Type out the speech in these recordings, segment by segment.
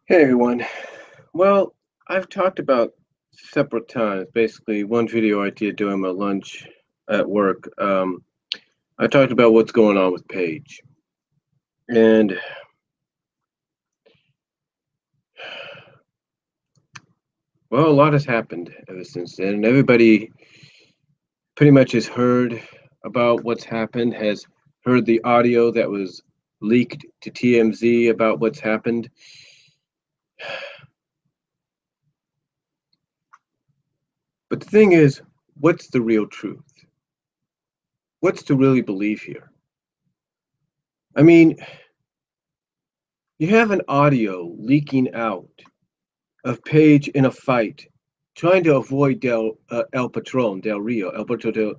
Hey everyone. Well, I've talked about separate times. Basically, one video I did during my lunch at work. I talked about what's going on with Paige, and well, a lot has happened ever since then. And everybody pretty much has heard about what's happened. Has heard the audio that was leaked to TMZ about what's happened. But the thing is, what's the real truth? What's to really believe here? I mean, you have an audio leaking out of Paige in a fight, trying to avoid El Patron Del Rio, Alberto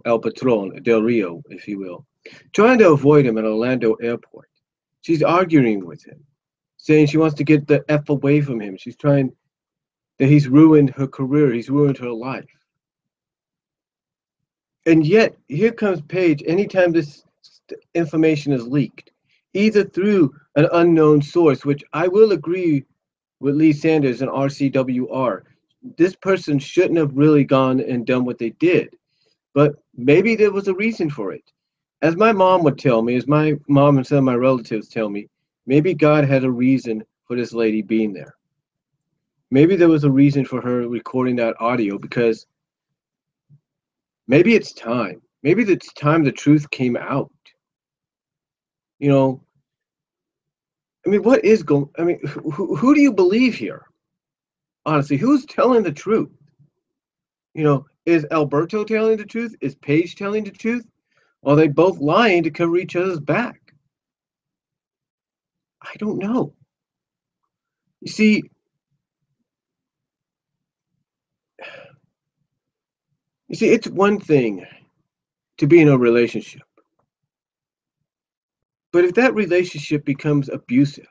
El Patron Del Rio, if you will, trying to avoid him at Orlando Airport. She's arguing with him, saying she wants to get the F away from him. She's trying that he's ruined her career, he's ruined her life. And yet, here comes Paige anytime this information is leaked, either through an unknown source, which I will agree with Lee Sanders and RCWR. This person shouldn't have really gone and done what they did, but maybe there was a reason for it. As my mom would tell me, as my mom and some of my relatives tell me, maybe God had a reason for this lady being there. Maybe there was a reason for her recording that audio because maybe it's time. Maybe it's time the truth came out. You know, I mean, what is going? I mean, who do you believe here? Honestly, who's telling the truth? Is Alberto telling the truth? Is Paige telling the truth? Or are they both lying to cover each other's back? I don't know. You see, it's one thing to be in a relationship, but if that relationship becomes abusive,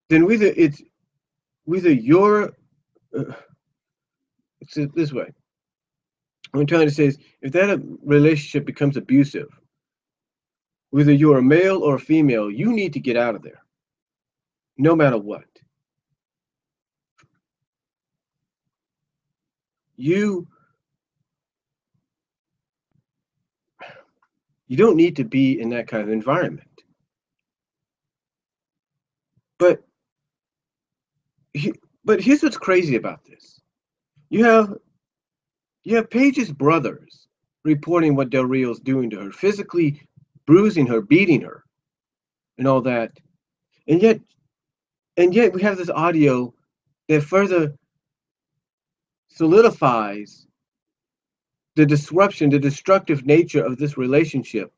then whether you're it's this way. What I'm trying to say is, if that relationship becomes abusive, whether you're a male or a female, you need to get out of there, no matter what. You you don't need to be in that kind of environment. But but here's what's crazy about this. You have Paige's brothers reporting what Del Rio's doing to her, physically bruising her, beating her, and all that. And yet we have this audio that further solidifies the disruption, the destructive nature of this relationship.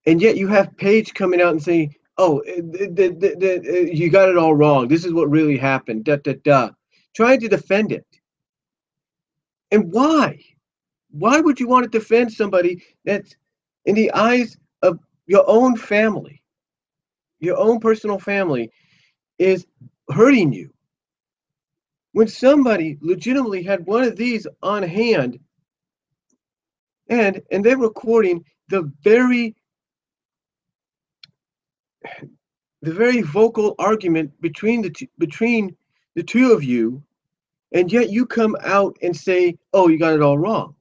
And yet you have Paige coming out and saying, "Oh, you got it all wrong. This is what really happened." Da da da, trying to defend it. And why? Why would you want to defend somebody that's in the eyes of your own family, your own personal family, is hurting you? When somebody legitimately had one of these on hand, and they're recording the very vocal argument between the two of you, and yet you come out and say, "Oh, you got it all wrong."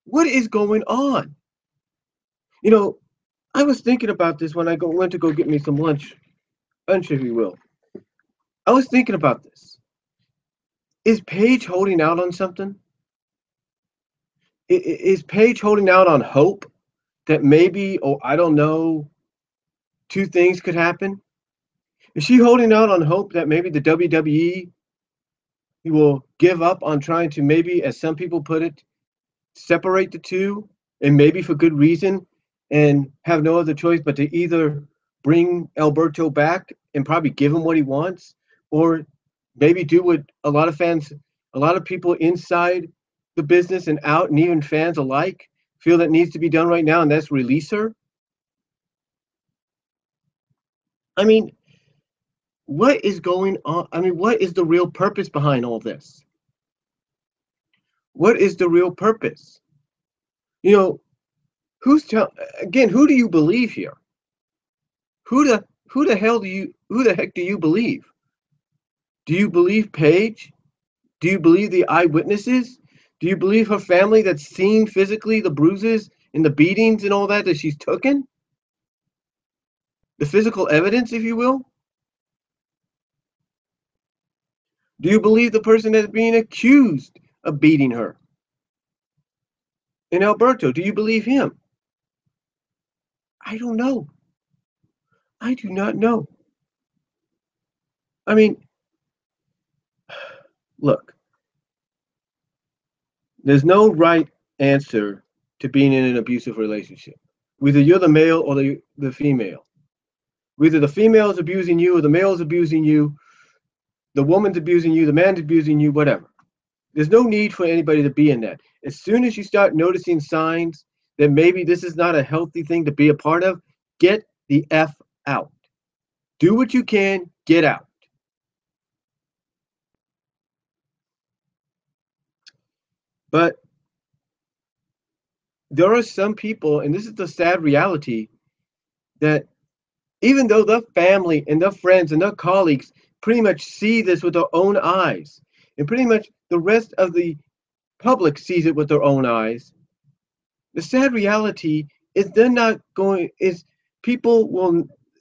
What is going on? You know, I was thinking about this when I went to go get me some lunch, if you will. I was thinking about this. Is Paige holding out on something? Is Paige holding out on hope that maybe, oh, I don't know, two things could happen? Is she holding out on hope that maybe the WWE will give up on trying to, maybe, as some people put it, separate the two, and maybe for good reason, and have no other choice but to either bring Alberto back and probably give him what he wants, or maybe do what a lot of people inside the business and out, and even fans alike, feel that needs to be done right now, and that's release her? I mean, what is going on? I mean, what is the real purpose behind all this? What is the real purpose? You know, who do you believe here? who the heck do you believe? Do you believe Paige? Do you believe the eyewitnesses? Do you believe her family that's seen physically the bruises and the beatings and all that she's taken? The physical evidence, if you will? Do you believe the person that's being accused of beating her? And Alberto, do you believe him? I don't know. I do not know. I mean, look, there's no right answer to being in an abusive relationship. Whether you're the male or the female. Whether the female is abusing you or the male is abusing you, the woman's abusing you, the man's abusing you, whatever. There's no need for anybody to be in that. As soon as you start noticing signs that maybe this is not a healthy thing to be a part of, get the F out. Do what you can, get out. But there are some people, and this is the sad reality, that even though their family and their friends and their colleagues pretty much see this with their own eyes, and pretty much the rest of the public sees it with their own eyes, the sad reality is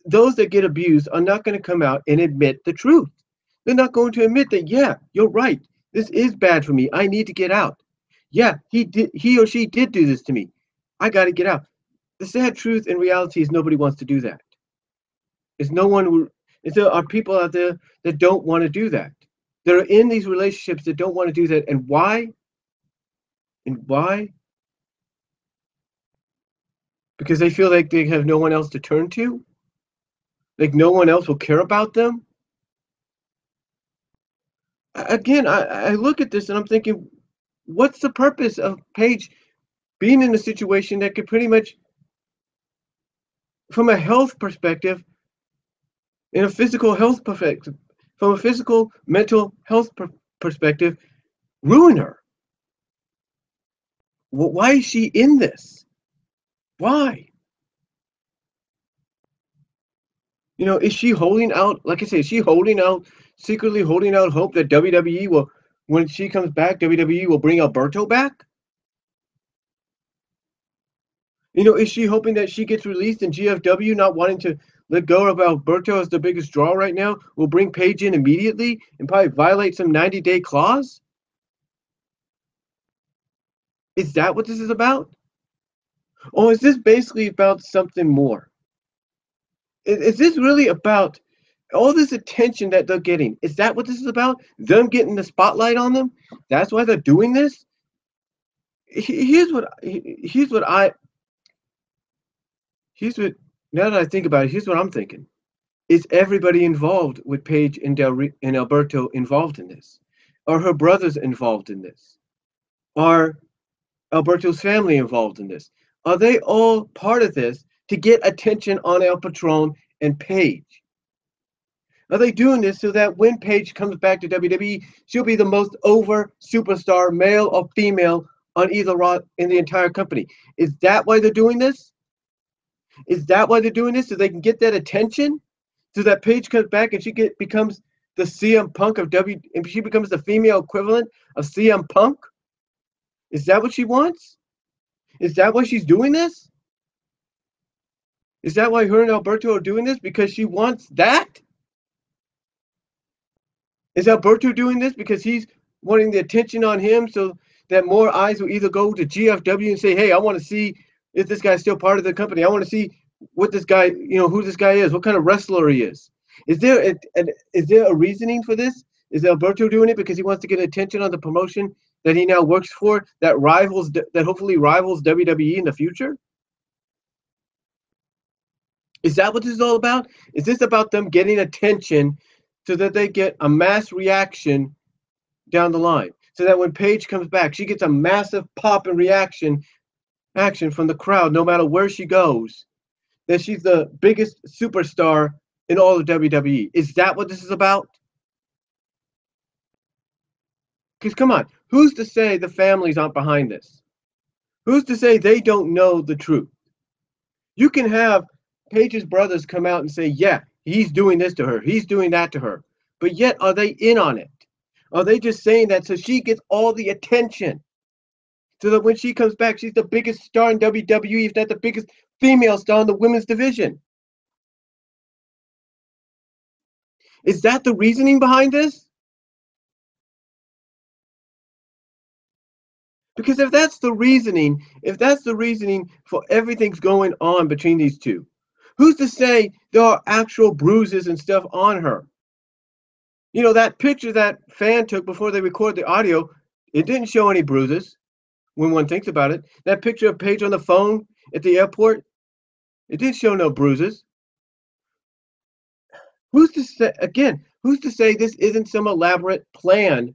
those that get abused are not going to come out and admit the truth. They're not going to admit that, yeah, you're right. This is bad for me. I need to get out. Yeah, he or she did do this to me. I got to get out. The sad truth and reality is nobody wants to do that. There are people out there that don't want to do that. They're in these relationships that don't want to do that. And why? And why? Because they feel like they have no one else to turn to? Like no one else will care about them? Again, I look at this and I'm thinking, what's the purpose of Paige being in a situation that could pretty much, from a health perspective, in a physical health perspective, from a physical, mental health perspective, ruin her? Why is she in this? Why? Is she holding out, like I say, is she secretly holding out hope that WWE will, when she comes back, WWE will bring Alberto back? Is she hoping that she gets released and GFW, not wanting to let go of Alberto as the biggest draw right now, will bring Paige in immediately and probably violate some 90-day clause? Is that what this is about? Or is this basically about something more? Is this really about all this attention that they're getting? Is that what this is about? Them getting the spotlight on them? That's why they're doing this? Here's what now that I think about it, here's what I'm thinking. Is everybody involved with Paige and Alberto involved in this? Are her brothers involved in this? Are Alberto's family involved in this? Are they all part of this to get attention on El Patron and Paige? Are they doing this so that when Paige comes back to WWE, she'll be the most over superstar, male or female, on either in the entire company? Is that why they're doing this? Is that why they're doing this? So they can get that attention? So that Paige comes back and becomes the CM Punk of and she becomes the female equivalent of CM Punk? Is that what she wants? Is that why she's doing this? Is that why her and Alberto are doing this? Because she wants that? Is Alberto doing this because he's wanting the attention on him so that more eyes will either go to GFW and say, hey, I want to see if this guy's still part of the company. I want to see what this guy, who this guy is, what kind of wrestler he is. Is there a reasoning for this? Is Alberto doing it because he wants to get attention on the promotion that he now works for that hopefully rivals WWE in the future? Is that what this is all about? Is this about them getting attention so that they get a mass reaction down the line? So that when Paige comes back, she gets a massive pop and action from the crowd, no matter where she goes, that she's the biggest superstar in all of WWE. Is that what this is about? Because come on, who's to say the families aren't behind this? Who's to say they don't know the truth? You can have Paige's brothers come out and say, yeah, he's doing this to her, he's doing that to her. But yet, are they in on it? Are they just saying that so she gets all the attention? So that when she comes back, she's the biggest star in WWE, if not the biggest female star in the women's division. Is that the reasoning behind this? Because if that's the reasoning for everything's going on between these two, who's to say there are actual bruises and stuff on her? You know, that picture that fan took before they recorded the audio, it didn't show any bruises when one thinks about it. That picture of Paige on the phone at the airport, it didn't show no bruises. Who's to say, again, who's to say this isn't some elaborate plan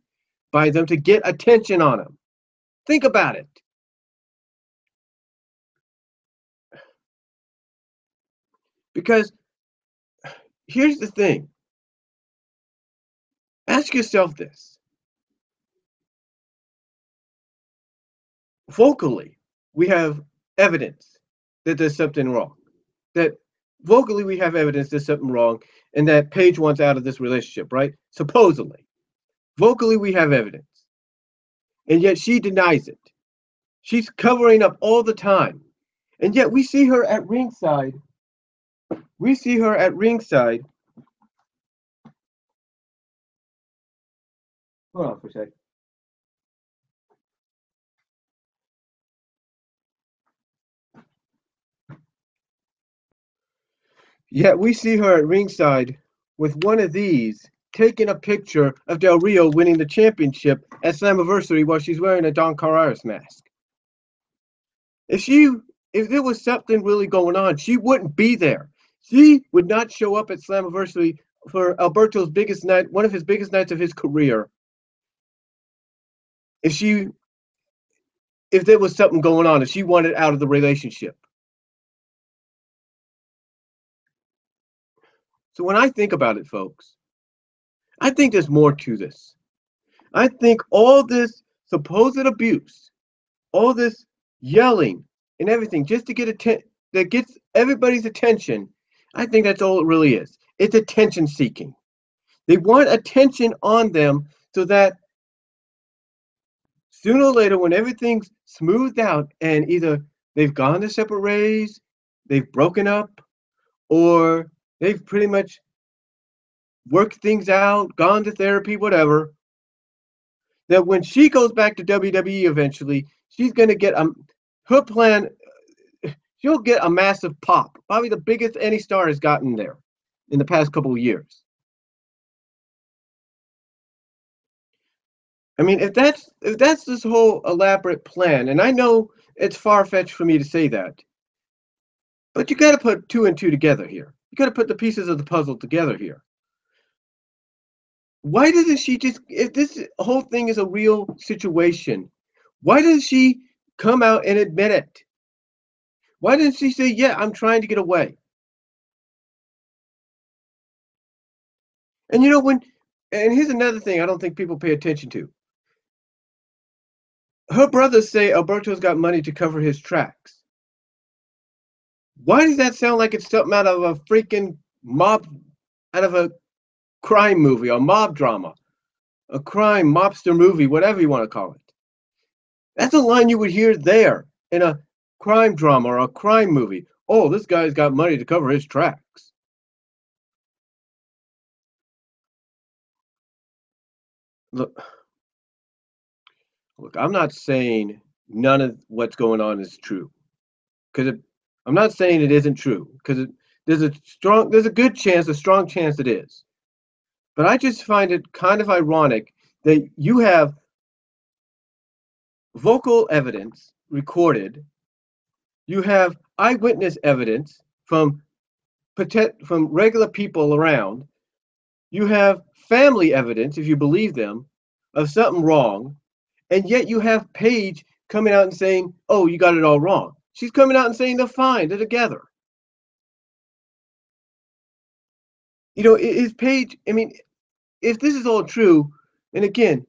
by them to get attention on him? Think about it. Because here's the thing. Ask yourself this. Vocally, we have evidence that there's something wrong. That vocally we have evidence there's something wrong and that Paige wants out of this relationship, right? Supposedly. Vocally we have evidence. And yet she denies it. She's covering up all the time. And yet we see her at ringside. We see her at ringside. Hold on for a second. Yet we see her at ringside with one of these taking a picture of Del Rio winning the championship at Slammiversary while she's wearing a Don Carreras mask. If there was something really going on, she wouldn't be there. She would not show up at Slammiversary for Alberto's biggest night, one of his biggest nights of his career. If there was something going on, if she wanted out of the relationship. So when I think about it, folks, I think there's more to this. I think all this supposed abuse, all this yelling and everything just to get that gets everybody's attention, I think that's all it really is. It's attention seeking. They want attention on them so that sooner or later, when everything's smoothed out and either they've gone to separate ways, they've broken up, or they've pretty much worked things out, gone to therapy, whatever, that when she goes back to WWE eventually, she's going to get her plan, she'll get a massive pop, probably the biggest any star has gotten there in the past couple of years. I mean, if that's this whole elaborate plan, and I know it's far-fetched for me to say that, but you got to put two and two together here. You got to put the pieces of the puzzle together here. Why doesn't she just, if this whole thing is a real situation, why doesn't she come out and admit it? Why didn't she say, yeah, I'm trying to get away? And you know, and here's another thing I don't think people pay attention to. Her brothers say Alberto's got money to cover his tracks. Why does that sound like it's something out of a freaking out of a crime movie or mob drama, a crime mobster movie, whatever you want to call it? That's a line you would hear there in a crime drama or a crime movie. Oh, this guy's got money to cover his tracks. Look, I'm not saying none of what's going on is true, because I'm not saying it isn't true, because there's a good chance, a strong chance it is. But I just find it kind of ironic that you have vocal evidence recorded, you have eyewitness evidence from regular people around, you have family evidence, if you believe them, of something wrong, and yet you have Paige coming out and saying, oh, you got it all wrong. She's coming out and saying they're fine, they're together. You know, is Paige, I mean, if this is all true, and again,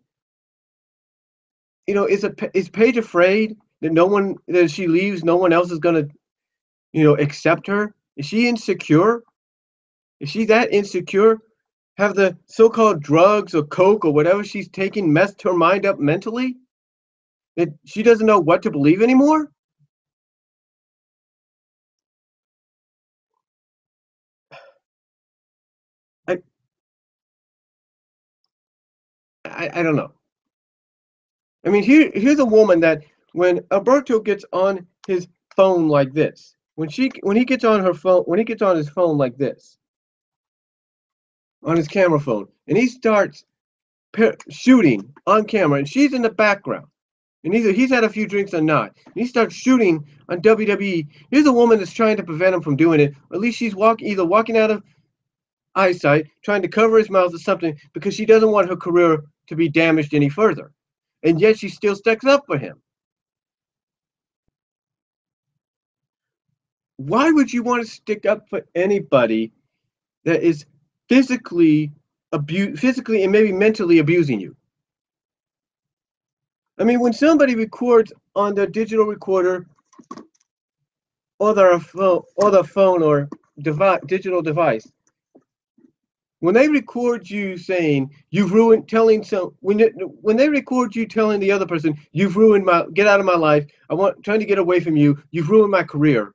you know, is Paige afraid that if she leaves, no one else is going to, you know, accept her? Is she insecure? Is she that insecure? Have the so-called drugs or coke or whatever she's taking messed her mind up mentally? That she doesn't know what to believe anymore? I, I don't know. I mean, here's a woman that when Alberto gets on his phone like this, when he gets on her phone, when he gets on his phone like this, on his camera phone, and he starts shooting on camera, and she's in the background, and either he's had a few drinks or not, and he starts shooting on WWE. Here's a woman that's trying to prevent him from doing it, or at least she's either walking out of eyesight, trying to cover his mouth or something, because she doesn't want her career to be damaged any further, and yet she still sticks up for him. Why would you want to stick up for anybody that is physically and maybe mentally abusing you? I mean, when somebody records on their digital recorder or their phone or digital device, when they record you saying you've ruined, when they record you telling the other person you've ruined get out of my life, trying to get away from you, you've ruined my career,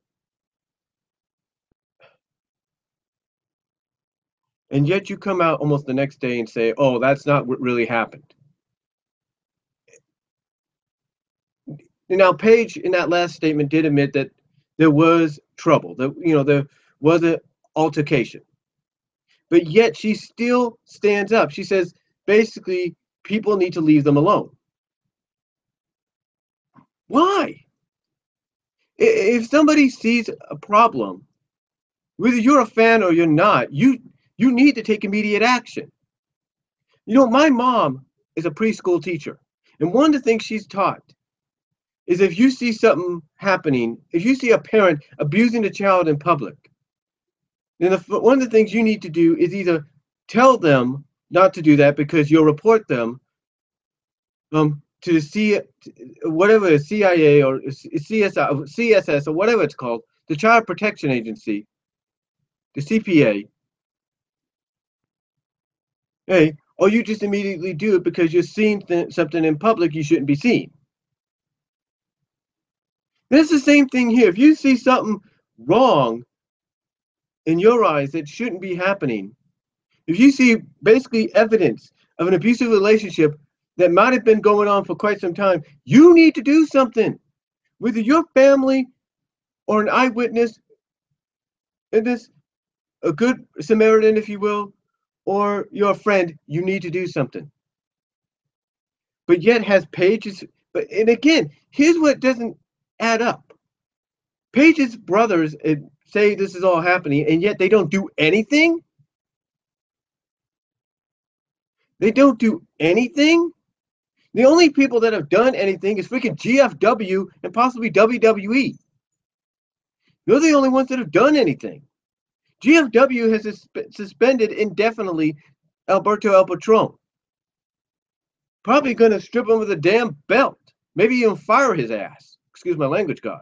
and yet you come out almost the next day and say, oh, that's not what really happened. Now, Paige, in that last statement, did admit that there was trouble, that there was an altercation, but yet she still stands up. She says, basically, people need to leave them alone. Why? If somebody sees a problem, whether you're a fan or you're not, you need to take immediate action. My mom is a preschool teacher, and one of the things she's taught is if you see something happening, if you see a parent abusing a child in public, then one of the things you need to do is either tell them not to do that because you'll report them to whatever CIA or CSS or whatever it's called, the Child Protection Agency, the CPA. Hey, or you just immediately do it because you're seeing something in public you shouldn't be seeing. It's the same thing here. If you see something wrong in your eyes that shouldn't be happening, if you see basically evidence of an abusive relationship that might have been going on for quite some time, you need to do something. Whether your family or an eyewitness in this, a good Samaritan, if you will, or your friend, you need to do something. But yet has Paige's, and again, here's what doesn't add up. Paige's brothers say this is all happening, and yet they don't do anything? They don't do anything? The only people that have done anything is freaking GFW and possibly WWE. They're the only ones that have done anything. GFW has suspended indefinitely Alberto El Patron. Probably going to strip him with a damn belt. Maybe even fire his ass. Excuse my language, God.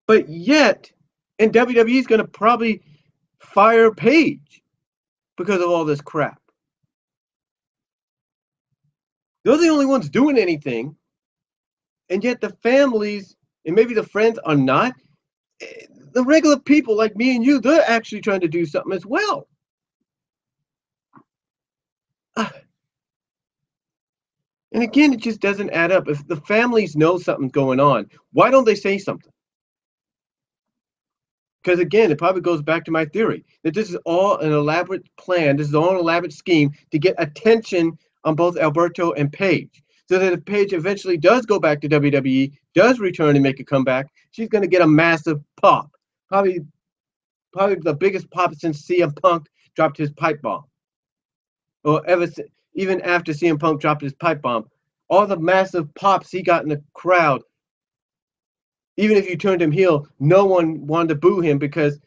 But yet, and WWE is going to probably fire Paige because of all this crap. They're the only ones doing anything, and yet the families and maybe the friends are not. The regular people like me and you, they're actually trying to do something as well. And again, it just doesn't add up. If the families know something's going on, why don't they say something? Because again, it probably goes back to my theory that this is all an elaborate plan. This is all an elaborate scheme to get attention on both Alberto and Paige. So that if Paige eventually does go back to WWE, does return and make a comeback, she's going to get a massive pop. Probably the biggest pop since CM Punk dropped his pipe bomb. Or even after CM Punk dropped his pipe bomb, all the massive pops he got in the crowd. Even if you turned him heel, no one wanted to boo him because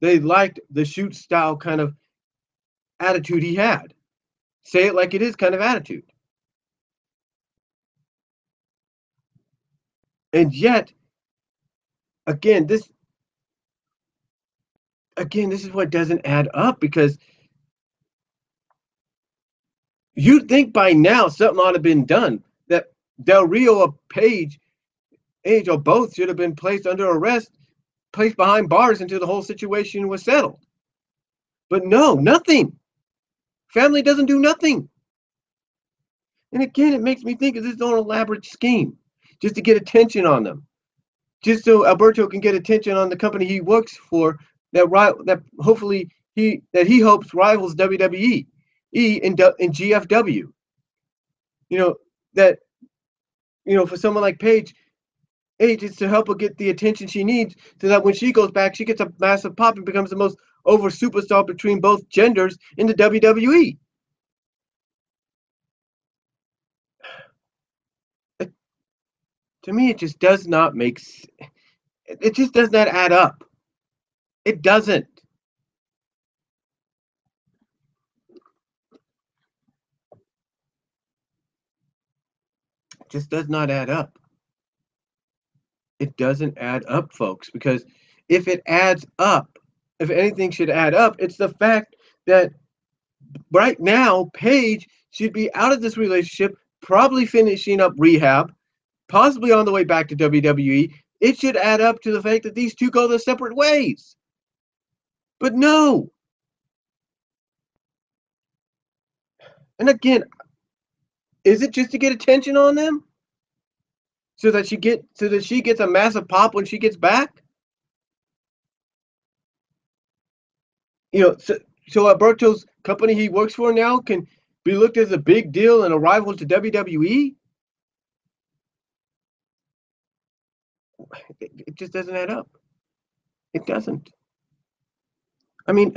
they liked the shoot style kind of attitude he had. Say it like it is kind of attitude. And yet, again, this is what doesn't add up, because you'd think by now something ought to have been done. That Del Rio or Paige, or both, should have been placed under arrest, placed behind bars until the whole situation was settled. But no, nothing. Family doesn't do nothing. And again, it makes me think of this is an elaborate scheme just to get attention on them, just so Alberto can get attention on the company he works for, that hopefully he hopes rivals WWE and GFW. You know that for someone like Paige, it's to help her get the attention she needs, so that when she goes back, she gets a massive pop and becomes the most over superstar between both genders in the WWE. To me, it just does not make. It just does not add up. It doesn't. It just does not add up. It doesn't add up, folks, because if it adds up, if anything should add up, it's the fact that right now Paige should be out of this relationship, probably finishing up rehab, possibly on the way back to WWE. It should add up to the fact that these two go their separate ways. But no. And again, is it just to get attention on them? So that she gets a massive pop when she gets back? So Alberto's company he works for now can be looked as a big deal and a rival to WWE? It just doesn't add up. It doesn't. I mean,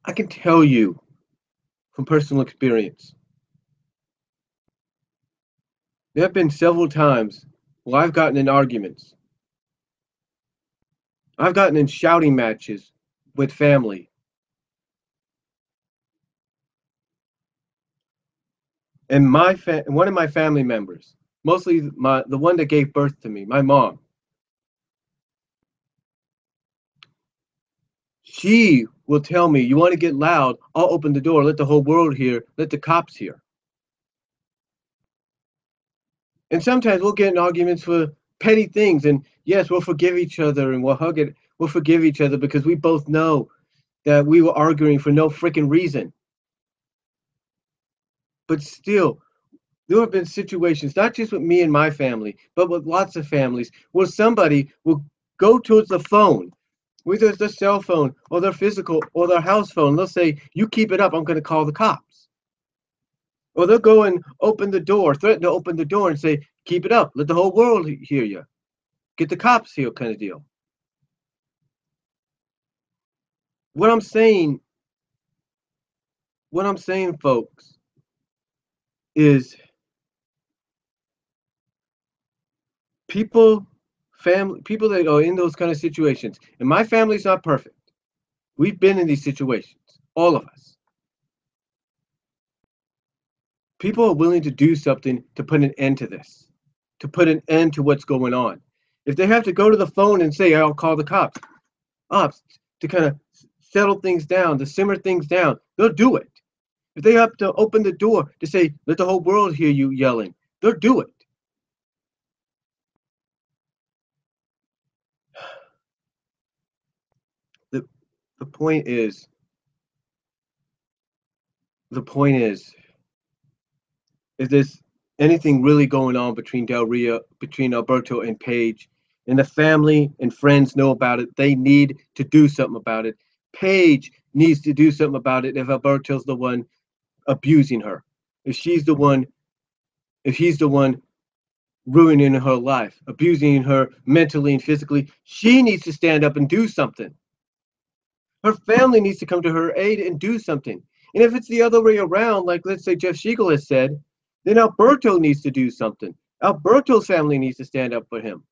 I can tell you from personal experience, there have been several times where I've gotten in arguments. I've gotten in shouting matches with family. And one of my family members, mostly the one that gave birth to me, my mom, she will tell me, "You want to get loud? I'll open the door, let the whole world hear, let the cops hear." And sometimes we'll get in arguments for petty things, and yes, we'll forgive each other and we'll forgive each other because we both know that we were arguing for no freaking reason. But still, there have been situations, not just with me and my family, but with lots of families, where somebody will go towards the phone, whether it's their cell phone or their physical or their house phone. They'll say, "You keep it up, I'm going to call the cops." Or they'll go and threaten to open the door and say, "Keep it up, let the whole world hear you. Get the cops here," kind of deal. What I'm saying, folks, is people that are in those kind of situations, and my family's not perfect. We've been in these situations, all of us. People are willing to do something to put an end to this, to put an end to what's going on. If they have to go to the phone and say, "I'll call the cops," to kind of settle things down, to simmer things down, they'll do it. If they have to open the door to say, "Let the whole world hear you yelling," they'll do it. The, the point is, is this anything really going on between Alberto and Paige? And the family and friends know about it. They need to do something about it. Paige needs to do something about it if Alberto's the one abusing her. If he's the one ruining her life, abusing her mentally and physically, she needs to stand up and do something. Her family needs to come to her aid and do something. And if it's the other way around, like let's say Jeff Siegel has said, then Alberto needs to do something. Alberto's family needs to stand up for him,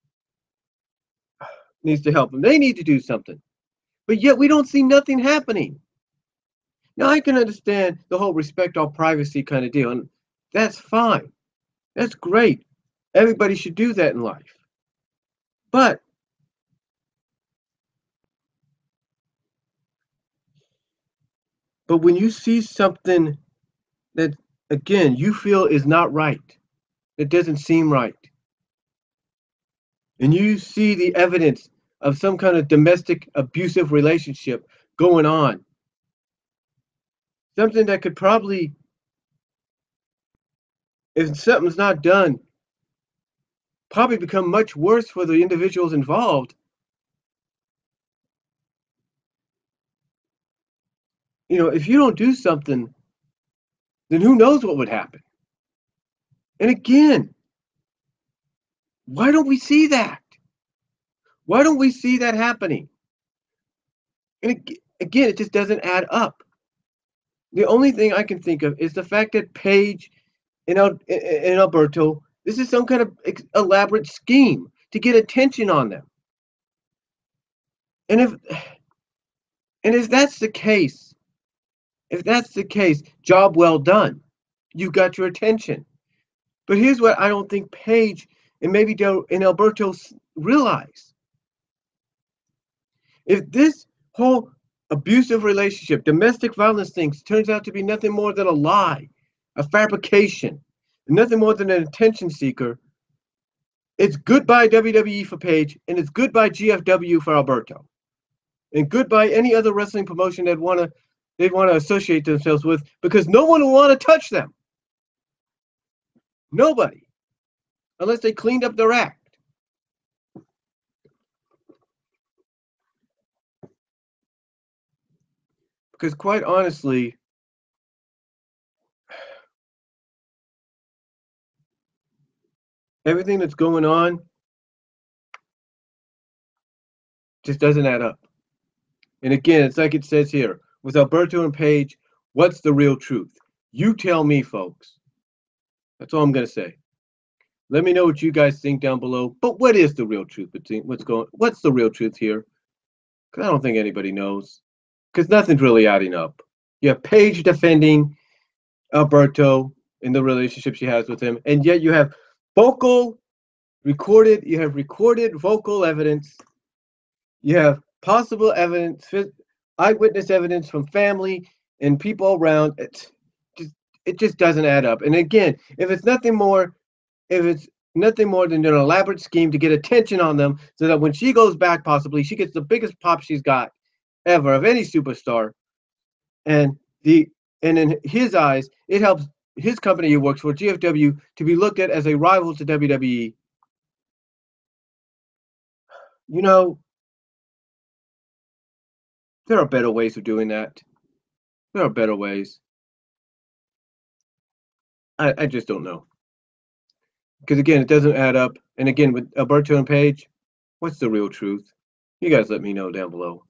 needs to help him. They need to do something. But yet we don't see nothing happening. Now I can understand the whole respect all privacy kind of deal, and that's fine. That's great. Everybody should do that in life. But when you see something that, again, you feel is not right, it doesn't seem right, and you see the evidence of some kind of domestic abusive relationship going on, something that could probably, if something's not done, probably become much worse for the individuals involved. If you don't do something, then who knows what would happen. And again, why don't we see that? Why don't we see that happening? And again, it just doesn't add up. The only thing I can think of is the fact that Paige and Alberto, this is some kind of elaborate scheme to get attention on them. And if that's the case, job well done. You got your attention. But here's what I don't think Paige and maybe and Alberto realize. If this whole abusive relationship, domestic violence things turns out to be nothing more than a lie, a fabrication, nothing more than an attention seeker, it's goodbye WWE for Paige, and it's goodbye GFW for Alberto, and goodbye any other wrestling promotion they'd want to associate themselves with, because no one will want to touch them. Nobody, unless they cleaned up their act. Because quite honestly, everything that's going on just doesn't add up. And again, it's like it says here, with Alberto and Paige, what's the real truth? You tell me, folks. That's all I'm going to say. Let me know what you guys think down below. But what is the real truth between what's the real truth here? Because I don't think anybody knows. Because nothing's really adding up. You have Paige defending Alberto in the relationship she has with him, and yet you have recorded vocal evidence. You have possible evidence, eyewitness evidence from family and people around. It just doesn't add up. And again, if it's nothing more than an elaborate scheme to get attention on them, so that when she goes back, possibly she gets the biggest pop she's got ever of any superstar, and in his eyes, it helps his company he works for, GFW, to be looked at as a rival to WWE. There are better ways of doing that. There are better ways. I just don't know. Because again, it doesn't add up. And again, with Alberto and Paige, what's the real truth? You guys let me know down below.